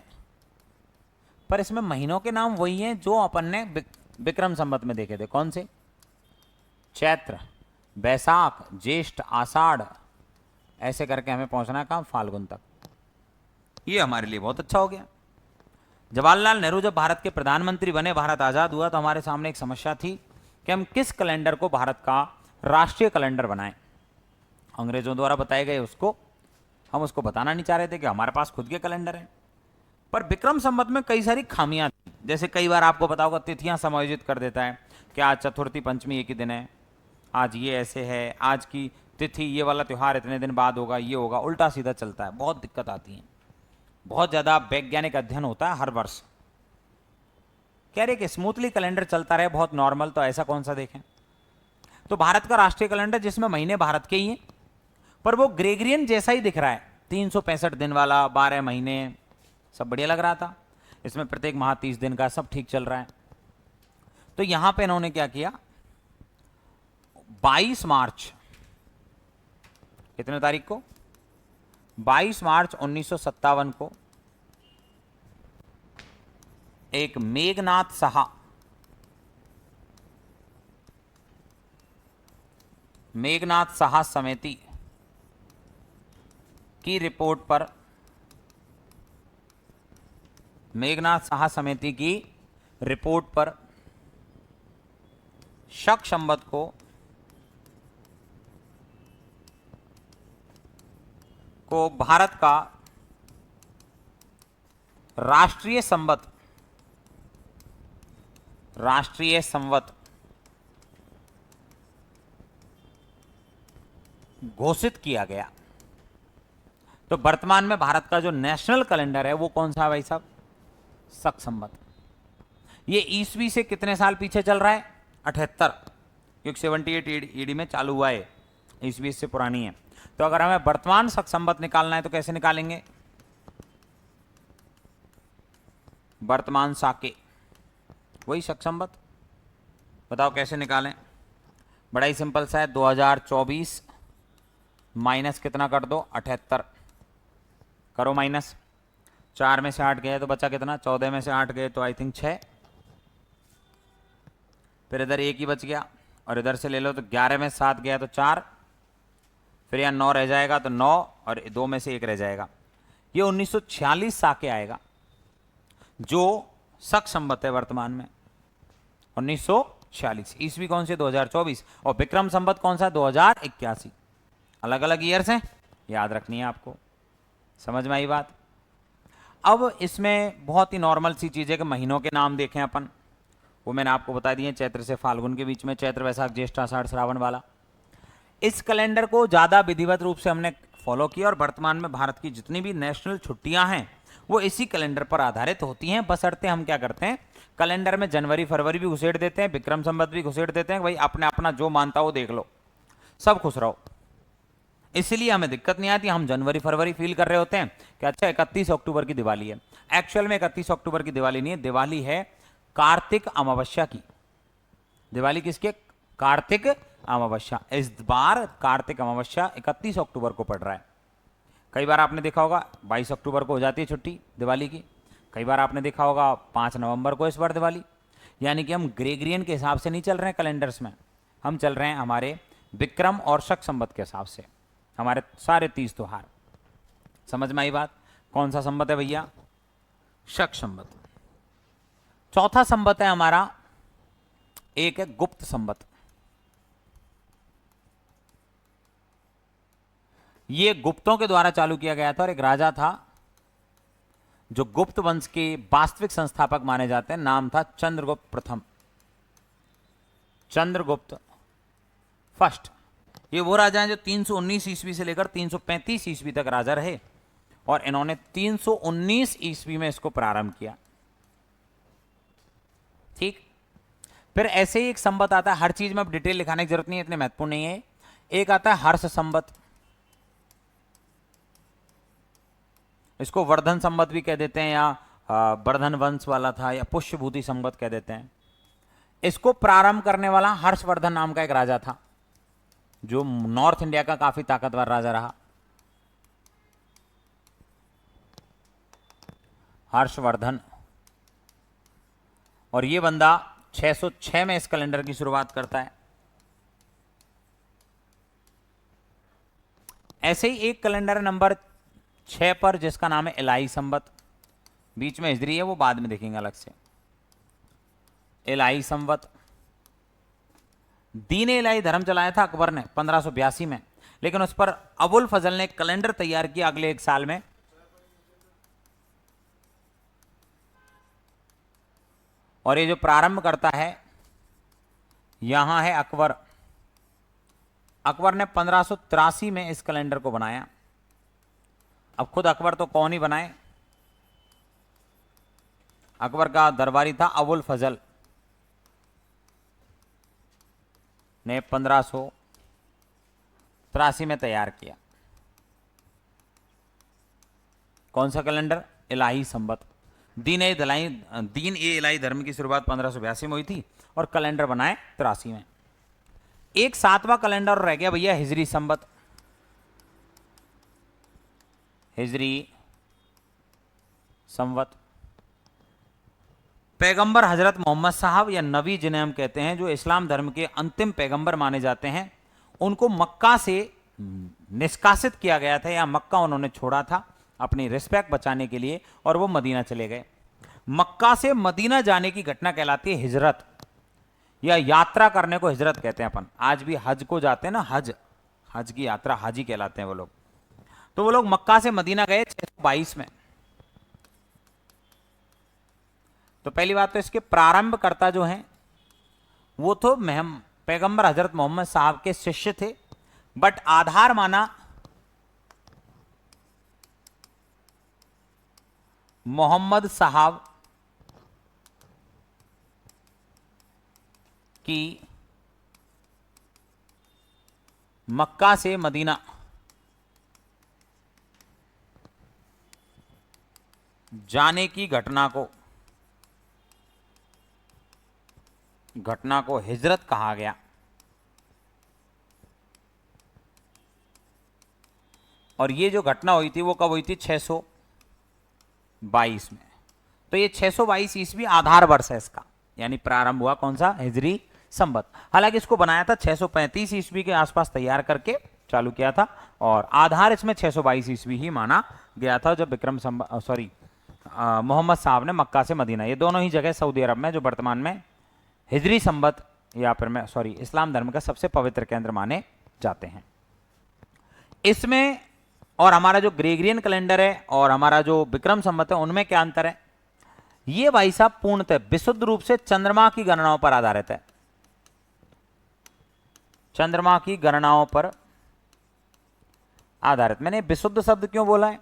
पर इसमें महीनों के नाम वही हैं जो अपन ने विक्रम संवत में देखे थे। कौन से? चैत्र, बैसाख, ज्येष्ठ, आषाढ़, ऐसे करके हमें पहुंचना कहां? फाल्गुन तक। ये हमारे लिए बहुत अच्छा हो गया। जवाहरलाल नेहरू जब भारत के प्रधानमंत्री बने, भारत आजाद हुआ, तो हमारे सामने एक समस्या थी कि हम किस कैलेंडर को भारत का राष्ट्रीय कैलेंडर बनाएं। अंग्रेजों द्वारा बताए गए उसको हम उसको बताना नहीं चाह रहे थे कि हमारे पास खुद के कैलेंडर हैं। पर विक्रम संवत में कई सारी खामियां थी, जैसे कई बार आपको पता होगा तिथियां समायोजित कर देता है कि आज चतुर्थी पंचमी एक ही दिन है, आज ये ऐसे है, आज की तिथि ये वाला त्यौहार इतने दिन बाद होगा, ये होगा, उल्टा सीधा चलता है, बहुत दिक्कत आती है। बहुत ज़्यादा वैज्ञानिक अध्ययन होता है हर वर्ष। कह रहे कि स्मूथली कैलेंडर चलता रहे, बहुत नॉर्मल, तो ऐसा कौन सा देखें। तो भारत का राष्ट्रीय कैलेंडर जिसमें महीने भारत के ही हैं, पर वो ग्रेगरियन जैसा ही दिख रहा है, 365 दिन वाला, 12 महीने, सब बढ़िया लग रहा था। इसमें प्रत्येक माह 30 दिन का, सब ठीक चल रहा है। तो यहां पे इन्होंने क्या किया, 22 मार्च, कितने तारीख को, 22 मार्च 1957 को एक मेघनाथ साहा समिति की रिपोर्ट पर, मेघनाथ साहा समिति की रिपोर्ट पर शक संवत को भारत का राष्ट्रीय संवत घोषित किया गया। तो वर्तमान में भारत का जो नेशनल कैलेंडर है वो कौन सा है भाई साहब, शक संवत। ये ईस्वी से कितने साल पीछे चल रहा है, 78, क्योंकि 78 ईडी में चालू हुआ है, ईस्वी से पुरानी है। तो अगर हमें वर्तमान शक संवत निकालना है तो कैसे निकालेंगे, वर्तमान साके, वही शक संवत। बताओ कैसे निकालें, बड़ा ही सिंपल सा है, 2024 माइनस कितना कर दो, 78 करो माइनस, 4 में से 8 गए तो बचा कितना, 14 में से 8 गए तो आई थिंक 6, फिर इधर एक ही बच गया, और इधर से ले लो तो 11 में 7 गया तो 4, फिर यहाँ 9 रह जाएगा तो 9, और 2 में से 1 रह जाएगा। ये 1946 साके आएगा, जो शक संवत है वर्तमान में 1946। ईस्वी कौन से, 2024, और विक्रम संवत कौन सा, 2081। अलग अलग ईयर्स हैं, याद रखनी है आपको। समझ में आई बात। अब इसमें बहुत ही नॉर्मल सी चीज़ है कि महीनों के नाम देखें अपन, वो मैंने आपको बता दिए, चैत्र से फाल्गुन के बीच में, चैत्र वैशाख ज्येष्ठ आषाढ़ श्रावण वाला। इस कैलेंडर को ज़्यादा विधिवत रूप से हमने फॉलो किया, और वर्तमान में भारत की जितनी भी नेशनल छुट्टियां हैं वो इसी कैलेंडर पर आधारित होती हैं। बशर्ते हम क्या करते हैं, कैलेंडर में जनवरी फरवरी भी घुसेड़ देते हैं, विक्रम संवत भी घुसेड़ देते हैं, भाई अपने अपना जो मानता हो देख लो, सब खुश रहो। इसलिए हमें दिक्कत नहीं आती, हम जनवरी फरवरी फील कर रहे होते हैं कि अच्छा 31 अक्टूबर की दिवाली है। एक्चुअल में 31 अक्टूबर की दिवाली नहीं है, दिवाली है कार्तिक अमावस्या की। दिवाली किसके, कार्तिक अमावस्या। इस बार कार्तिक अमावस्या 31 अक्टूबर को पड़ रहा है। कई बार आपने देखा होगा 22 अक्टूबर को हो जाती है छुट्टी दिवाली की, कई बार आपने देखा होगा 5 नवंबर को इस बार दिवाली। यानी कि हम ग्रेगरियन के हिसाब से नहीं चल रहे हैं कैलेंडर्स में, हम चल रहे हैं हमारे विक्रम और शक संवत के हिसाब से, हमारे सारे 30 त्योहार। समझ में आई बात। कौन सा संवत है भैया, शक संवत। चौथा संवत है हमारा, एक है गुप्त संवत। ये गुप्तों के द्वारा चालू किया गया था, और एक राजा था जो गुप्त वंश के वास्तविक संस्थापक माने जाते हैं, नाम था चंद्रगुप्त प्रथम, चंद्रगुप्त फर्स्ट। ये वो राजा हैं जो 319 ईस्वी से लेकर 335 ईस्वी तक राजा रहे, और इन्होंने 319 ईस्वी में इसको प्रारंभ किया। ठीक, फिर ऐसे ही एक संवत आता है, हर चीज में अब डिटेल लिखाने की जरूरत नहीं है, इतने महत्वपूर्ण नहीं है। एक आता है हर्ष संवत, इसको वर्धन संवत भी कह देते हैं, या वर्धन वंश वाला था, या पुष्यभूति संवत कह देते हैं। इसको प्रारंभ करने वाला हर्षवर्धन नाम का एक राजा था, जो नॉर्थ इंडिया का काफी ताकतवर राजा रहा, हर्षवर्धन। और ये बंदा 606 में इस कैलेंडर की शुरुआत करता है। ऐसे ही एक कैलेंडर नंबर 6 पर जिसका नाम है इलाही संवत, बीच में हिजरी है, वो बाद में देखेंगे अलग से। इलाही संवत, दीन इलाही धर्म चलाया था अकबर ने 1582 में, लेकिन उस पर अबुल फजल ने एक कैलेंडर तैयार किया अगले एक साल में। और ये जो प्रारंभ करता है यहां है अकबर। अकबर ने 1583 में इस कैलेंडर को बनाया। अब खुद अकबर तो कौन ही बनाए, अकबर का दरबारी था अबुल फजल ने 1583 में तैयार किया। कौन सा कैलेंडर? इलाही संवत। दीन ए इलाही धर्म की शुरुआत 1582 में हुई थी और कैलेंडर बनाए 83 में। एक 7वां कैलेंडर रह गया भैया, हिजरी संवत। हिजरी संवत पैगंबर हजरत मोहम्मद साहब या नबी जिन्हें हम कहते हैं, जो इस्लाम धर्म के अंतिम पैगंबर माने जाते हैं, उनको मक्का से निष्कासित किया गया था या मक्का उन्होंने छोड़ा था अपनी रिस्पेक्ट बचाने के लिए और वो मदीना चले गए। मक्का से मदीना जाने की घटना कहलाती है हिजरत या यात्रा करने को हिजरत कहते हैं अपन। आज भी हज को जाते हैं ना, हज की यात्रा हाजी कहलाते हैं वो लोग। तो वो लोग मक्का से मदीना गए 622 में। तो पहली बात तो इसके प्रारंभकर्ता जो हैं वो तो पैगंबर हजरत मोहम्मद साहब के शिष्य थे, बट आधार माना मोहम्मद साहब की मक्का से मदीना जाने की घटना को हिजरत कहा गया। और ये जो घटना हुई थी वो कब हुई थी? 622 में। तो ये 622 ईस्वी आधार वर्ष है इसका, यानी प्रारंभ हुआ कौन सा? हिजरी संवत। हालांकि इसको बनाया था 635 ईस्वी के आसपास तैयार करके चालू किया था और आधार इसमें 622 ईस्वी ही माना गया था, जब मोहम्मद साहब ने मक्का से मदीना, ये दोनों ही जगह सऊदी अरब में, जो वर्तमान में हिजरी संवत या फिर इस्लाम धर्म का सबसे पवित्र केंद्र माने जाते हैं। इसमें और हमारा जो ग्रेगरियन कैलेंडर है और हमारा जो विक्रम संवत है, उनमें क्या अंतर है? ये भाई साहब पूर्णतः विशुद्ध रूप से चंद्रमा की गणनाओं पर आधारित है। चंद्रमा की गणनाओं पर आधारित। मैंने विशुद्ध शब्द क्यों बोला है?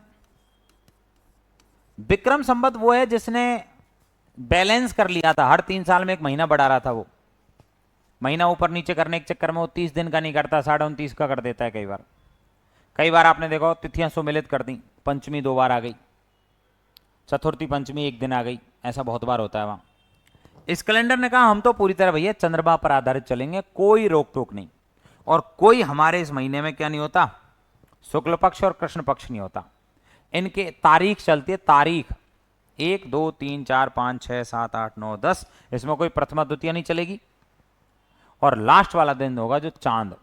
विक्रम संवत वो है जिसने बैलेंस कर लिया था, हर 3 साल में एक महीना बढ़ा रहा था। वो महीना ऊपर नीचे करने के चक्कर में वो 30 दिन का नहीं करता, 29.5 का कर देता है। कई बार आपने देखो तिथियां सुमिलित कर दी, पंचमी 2 बार आ गई, चतुर्थी पंचमी 1 दिन आ गई, ऐसा बहुत बार होता है वहां। इस कैलेंडर ने कहा हम तो पूरी तरह भैया चंद्रमा पर आधारित चलेंगे, कोई रोक टोक नहीं। और कोई हमारे इस महीने में क्या नहीं होता? शुक्ल पक्ष और कृष्ण पक्ष नहीं होता। इनके तारीख चलती है, तारीख 1 2 3 4 5 6 7 8 9 10, इसमें कोई प्रथमा द्वितीय नहीं चलेगी। और लास्ट वाला दिन होगा जो चांद,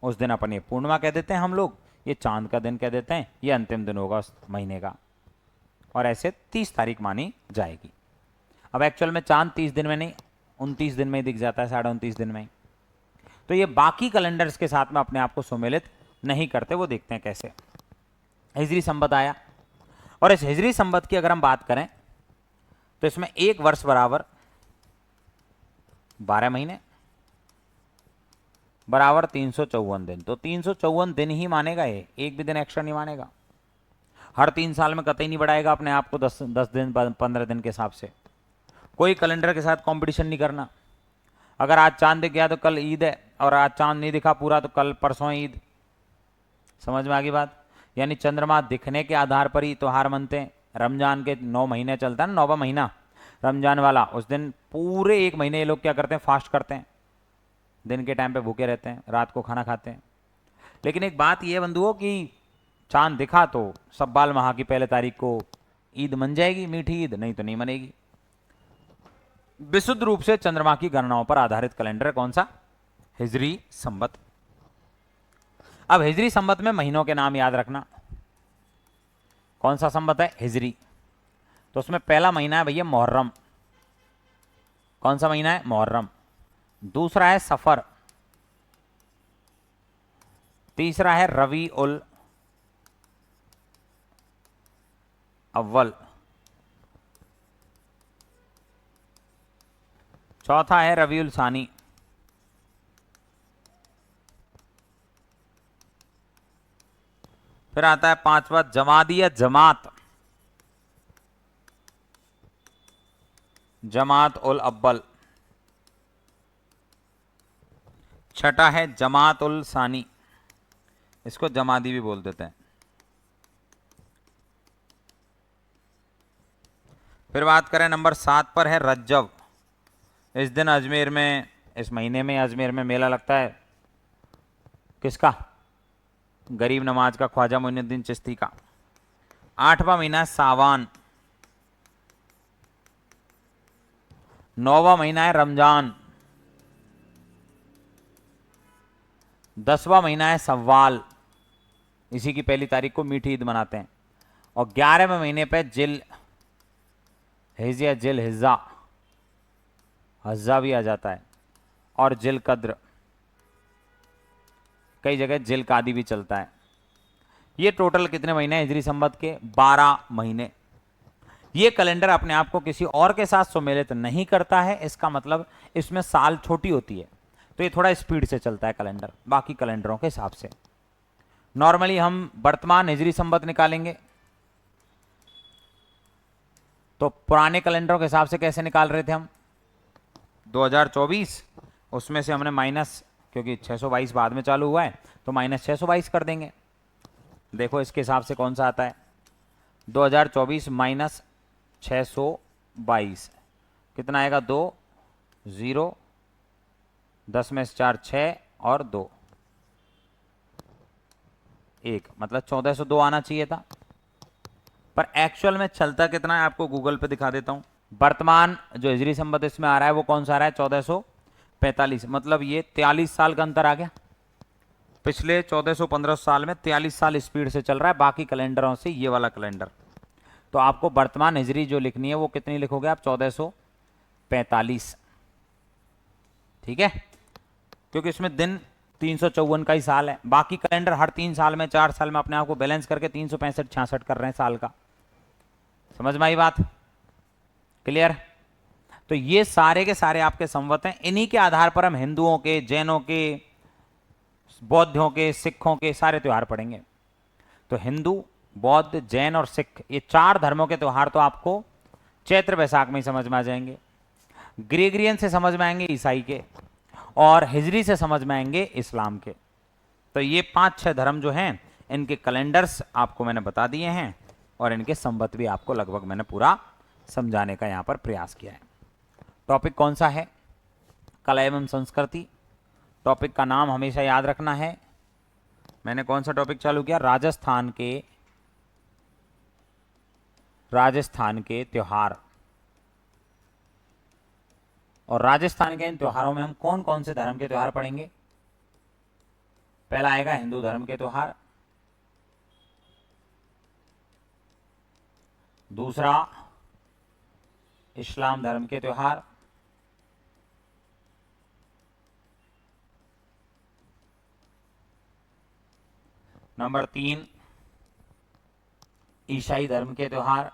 उस दिन अपन ये पूर्णिमा कह देते हैं हम लोग, ये चांद का दिन कह देते हैं, ये अंतिम दिन होगा उस महीने का। और ऐसे 30 तारीख मानी जाएगी। अब एक्चुअल में चांद 30 दिन में नहीं, 29 दिन में ही दिख जाता है, 29.5 दिन में ही। तो ये बाकी कैलेंडर्स के साथ में अपने आप को सुमेलित नहीं करते, वो देखते हैं कैसे। हिजरी संवत आया और इस हिजरी संवत की अगर हम बात करें तो इसमें एक वर्ष बराबर 12 महीने बराबर 354 दिन। तो 354 दिन ही मानेगा ये, एक भी दिन एक्स्ट्रा नहीं मानेगा। हर 3 साल में कतई नहीं बढ़ाएगा अपने आप को 10 दिन 15 दिन के हिसाब से। कोई कैलेंडर के साथ कंपटीशन नहीं करना। अगर आज चांद दिख गया तो कल ईद है, और आज चांद नहीं दिखा पूरा तो कल परसों ईद। समझ में आ गई बात? यानी चंद्रमा दिखने के आधार पर ही त्योहार मनते हैं। रमजान के 9 महीने चलता है ना, 9वां महीना रमजान वाला, उस दिन पूरे 1 महीने ये लोग क्या करते हैं? फास्ट करते हैं, दिन के टाइम पे भूखे रहते हैं, रात को खाना खाते हैं। लेकिन एक बात यह बंधुओं कि चांद दिखा तो सब्बाल माह की पहले तारीख को ईद मन जाएगी, मीठी ईद, नहीं तो नहीं मनेगी। विशुद्ध रूप से चंद्रमा की गणनाओं पर आधारित कैलेंडर कौन सा? हिजरी संवत। अब हिजरी संवत में महीनों के नाम याद रखना। कौन सा संवत है? हिजरी। तो उसमें पहला महीना है भैया मुहर्रम। कौन सा महीना है? मुहर्रम। दूसरा है सफर। तीसरा है रबी उल अव्वल। चौथा है रबीउल सानी। फिर आता है पांचवा जमादिया जमात, जमात उल अव्वल। छठा है जमात उल सानी, इसको जमादी भी बोल देते हैं। फिर बात करें नंबर 7 पर है रज्जब। इस दिन अजमेर में, इस महीने में अजमेर में मेला लगता है, किसका? गरीब नवाज का, ख्वाजा मोइनुद्दीन चिश्ती का। 8वां महीना है सावन। 9वां महीना है रमजान। 10वां महीना है सव्वाल, इसी की पहली तारीख को मीठी ईद मनाते हैं। और 11वें महीने पे जिल हिज्जा, जिल हिज्जा, हज्जा भी आ जाता है, और जिल कद्र, कई जगह जिल कादी भी चलता है। ये टोटल कितने महीने हैं हिजरी संवत के? 12 महीने। ये कैलेंडर अपने आप को किसी और के साथ सुमेलित नहीं करता है, इसका मतलब इसमें साल छोटी होती है, तो ये थोड़ा स्पीड से चलता है कैलेंडर बाकी कैलेंडरों के हिसाब से। नॉर्मली हम वर्तमान हिजरी संवत निकालेंगे, तो पुराने कैलेंडरों के हिसाब से कैसे निकाल रहे थे हम? 2024, उसमें से हमने माइनस, क्योंकि 622 बाद में चालू हुआ है तो माइनस 622 कर देंगे। देखो इसके हिसाब से कौन सा आता है, 2024 माइनस 622 कितना आएगा? 2 0 10 में से 4 6 और 2 1, मतलब 1402 आना चाहिए था। पर एक्चुअल में चलता कितना है आपको गूगल पे दिखा देता हूं। वर्तमान जो हिजरी संवत इसमें आ रहा है वो कौन सा आ रहा है? 1445, मतलब ये 43 साल का अंतर आ गया। पिछले 1415 साल में 43 साल स्पीड से चल रहा है बाकी कैलेंडरों से ये वाला कैलेंडर। तो आपको वर्तमान हिजरी जो लिखनी है वो कितनी लिखोगे आप? 1445, ठीक है, क्योंकि इसमें दिन 354 का ही साल है। बाकी कैलेंडर हर 3 साल में 4 साल में अपने आप को बैलेंस करके 365-66 कर रहे हैं साल का। समझ में आई बात? क्लियर? तो ये सारे के सारे आपके संवत हैं, इन्हीं के आधार पर हम हिंदुओं के, जैनों के, बौद्धों के, सिखों के सारे त्यौहार पढ़ेंगे। तो हिंदू, बौद्ध, जैन और सिख, ये 4 धर्मों के त्यौहार तो आपको चैत्र वैशाख में ही समझ में आ जाएंगे। ग्रेगरियन से समझ में आएंगे ईसाई के, और हिजरी से समझ में आएंगे इस्लाम के। तो ये 5-6 धर्म जो हैं इनके कैलेंडर्स आपको मैंने बता दिए हैं, और इनके संवत भी आपको लगभग मैंने पूरा समझाने का यहां पर प्रयास किया है। टॉपिक कौन सा है? कला एवं संस्कृति। टॉपिक का नाम हमेशा याद रखना है। मैंने कौन सा टॉपिक चालू किया? राजस्थान के त्योहार। और राजस्थान के इन त्योहारों में हम कौन कौन से धर्म के त्योहार पढ़ेंगे? पहला आएगा हिंदू धर्म के त्योहार, दूसरा इस्लाम धर्म के त्योहार, नंबर 3 ईसाई धर्म के त्योहार,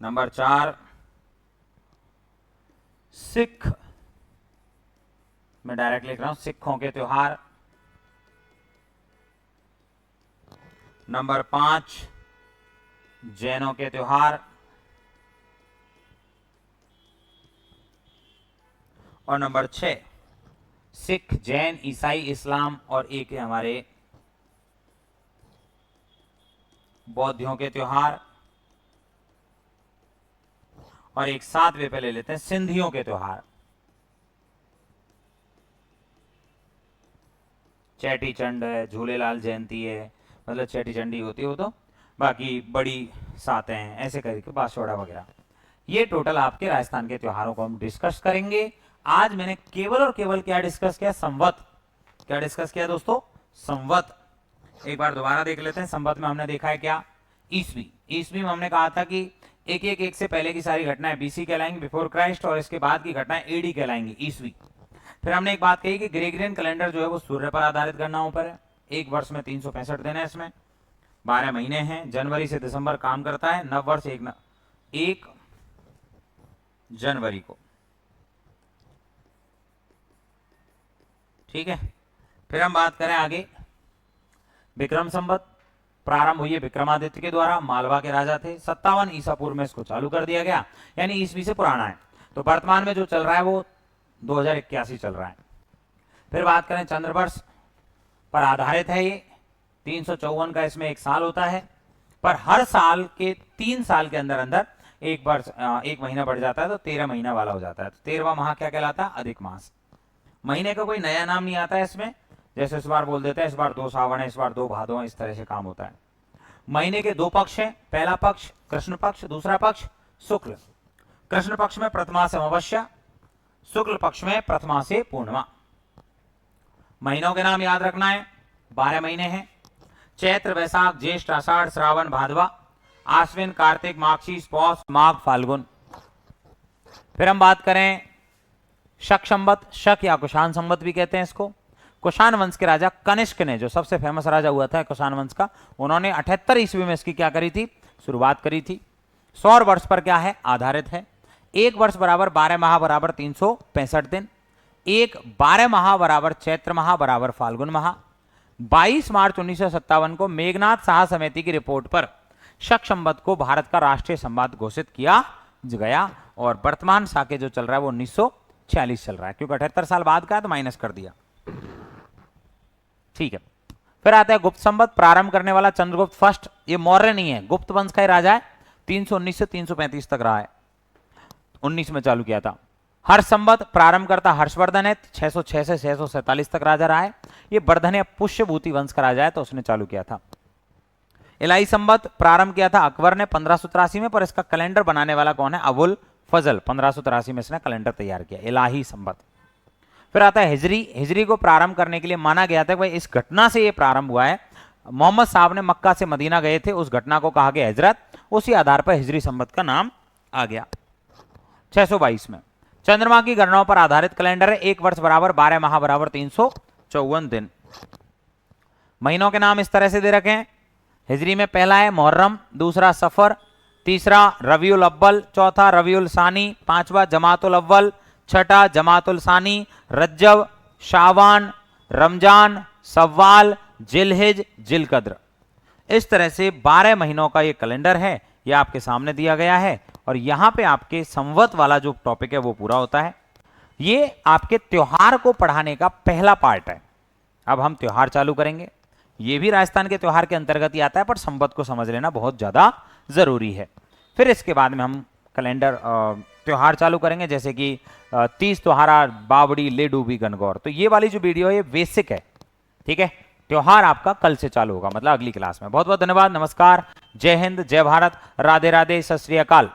नंबर 4 सिख, मैं डायरेक्ट लिख रहा हूं, सिखों के त्योहार, नंबर 5 जैनों के त्योहार, और नंबर 6 सिख, जैन, ईसाई, इस्लाम और एक है हमारे बौद्धियों के त्योहार, और एक 7वें पे ले लेते हैं सिंधियों के त्योहार। चेटी चंड है, झूलेलाल जयंती है, मतलब चेटी चंडी होती है वो, तो बाकी बड़ी सातें हैं ऐसे करके, बांसवाड़ा वगैरह। ये टोटल आपके राजस्थान के त्योहारों को हम डिस्कस करेंगे। आज मैंने केवल और केवल क्या डिस्कस किया? संवत। क्या डिस्कस किया दोस्तों? संवत। एक बार दोबारा देख लेते हैं। संवत में हमने देखा है क्या? ईस्वी। ईस्वी में हमने कहा था कि एक से पहले की सारी घटनाएं बीसी कहलाएंगी, बिफोर क्राइस्ट, और इसके बाद की घटनाएं एडी कहलाएंगी, ईस्वी। फिर हमने एक बात कही कि ग्रेगरियन कैलेंडर जो है वो सूर्य पर आधारित गणनाओं पर है। एक वर्ष में 365 दिन है इसमें। 12 महीने हैं, जनवरी से दिसंबर काम करता है, नव वर्ष 1 जनवरी को। ठीक है, फिर हम बात करें आगे। विक्रम संवत प्रारंभ हुई है विक्रमादित्य के द्वारा, मालवा के राजा थे। 57 ईसा पूर्व में इसको चालू कर दिया गया, यानी ईस्वी से पुराना है। तो वर्तमान में जो चल रहा है वो 2081 चल रहा है। फिर बात करें चंद्रवर्ष पर आधारित है ये, 354 का इसमें एक साल होता है, पर हर साल के 3 साल के अंदर अंदर एक वर्ष 1 महीना बढ़ जाता है, तो 13 महीना वाला हो जाता है। तो 13वां माह क्या कहलाता है? अधिक मास। महीने का कोई नया नाम नहीं आता है इसमें, जैसे इस बार बोल देते हैं इस बार 2 सावन है, इस बार 2 भादो है, इस तरह से काम होता है। महीने के 2 पक्ष हैं, पहला पक्ष कृष्ण पक्ष, दूसरा पक्ष शुक्ल। कृष्ण पक्ष में प्रथमा से अमावस्या, शुक्ल पक्ष में प्रथमा से पूर्णिमा। महीनों के नाम याद रखना है, 12 महीने हैं, चैत्र वैशाख ज्येष्ठ आषाढ़ श्रावण भादवा, आश्विन कार्तिक माघशीष पौष माघ फाल्गुन। फिर हम बात करें शक संवत, शक या कुषाण संवत भी कहते हैं इसको। कुषाण वंश के राजा कनिष्क ने, जो सबसे फेमस राजा हुआ था कुषाण वंश का, उन्होंने 78 ईस्वी में इसकी क्या करी थी? शुरुआत करी थी। सौर वर्ष पर क्या है? आधारित है। 1 वर्ष बराबर 12 माह बराबर 365 दिन, 12 माह बराबर चैत्र माह बराबर फाल्गुन माह। 22 मार्च 1957 को मेघनाथ साहा समिति की रिपोर्ट पर शक संवत को भारत का राष्ट्रीय संवत घोषित किया गया, और वर्तमान साके जो चल रहा है वो 1946 चल रहा है, क्योंकि 78 साल बाद का है तो माइनस कर दिया। ठीक है, फिर आता है गुप्त संवत, प्रारंभ करने वाला चंद्रगुप्त फर्स्ट। ये मौर्य नहीं है, गुप्त वंश का ही राजा है, 319 से 335 तक रहा है, 19 में चालू किया था। हर्ष संवत प्रारंभ करता हर्षवर्धन है, 606 से 647 तक राजा रहा है। ये वर्धन या पुष्यभूति वंश का राजा है, तो उसने चालू किया था। इलाही संवत प्रारंभ किया था अकबर ने 1583 में, पर इसका कैलेंडर बनाने वाला कौन है? अबुल फजल, 1583 में इसने कैलेंडर तैयार किया, इलाही संवत। फिर आता है हिजरी। हिजरी को प्रारंभ करने के लिए माना गया था कि भाई इस घटना से ये प्रारंभ हुआ है, मोहम्मद साहब ने मक्का से मदीना गए थे, उस घटना को कहा गया हिजरत, उसी आधार पर हिजरी संवत का नाम आ गया। 622 में चंद्रमा की गणनाओं पर आधारित कैलेंडर है, 1 वर्ष बराबर 12 माह बराबर 354 दिन। महीनों के नाम इस तरह से दे रखे हैं, हिजरी में पहला है मुहर्रम, दूसरा सफर, तीसरा रबीउल अव्वल, चौथा रबीउल सानी, पांचवा जमातुल अव्वल, छठा जमातुल सानी, रज्जब, शावान, रमजान, सव्वाल, जिलहिज, जिलकद्र। इस तरह से 12 महीनों का ये कैलेंडर है, ये आपके सामने दिया गया है, और यहां पे आपके संवत वाला जो टॉपिक है वो पूरा होता है। ये आपके त्योहार को पढ़ाने का पहला पार्ट है। अब हम त्योहार चालू करेंगे, ये भी राजस्थान के त्योहार के अंतर्गत ही आता है, पर संवत को समझ लेना बहुत ज्यादा जरूरी है। फिर इसके बाद में हम कैलेंडर त्योहार चालू करेंगे, जैसे कि 30 त्योहार, बावड़ी, लेडूबी, गणगौर। तो ये वाली जो वीडियो है ये बेसिक है, ठीक है। त्योहार आपका कल से चालू होगा, मतलब अगली क्लास में। बहुत बहुत धन्यवाद, नमस्कार, जय हिंद, जय भारत, राधे राधे, सत श्री अकाल।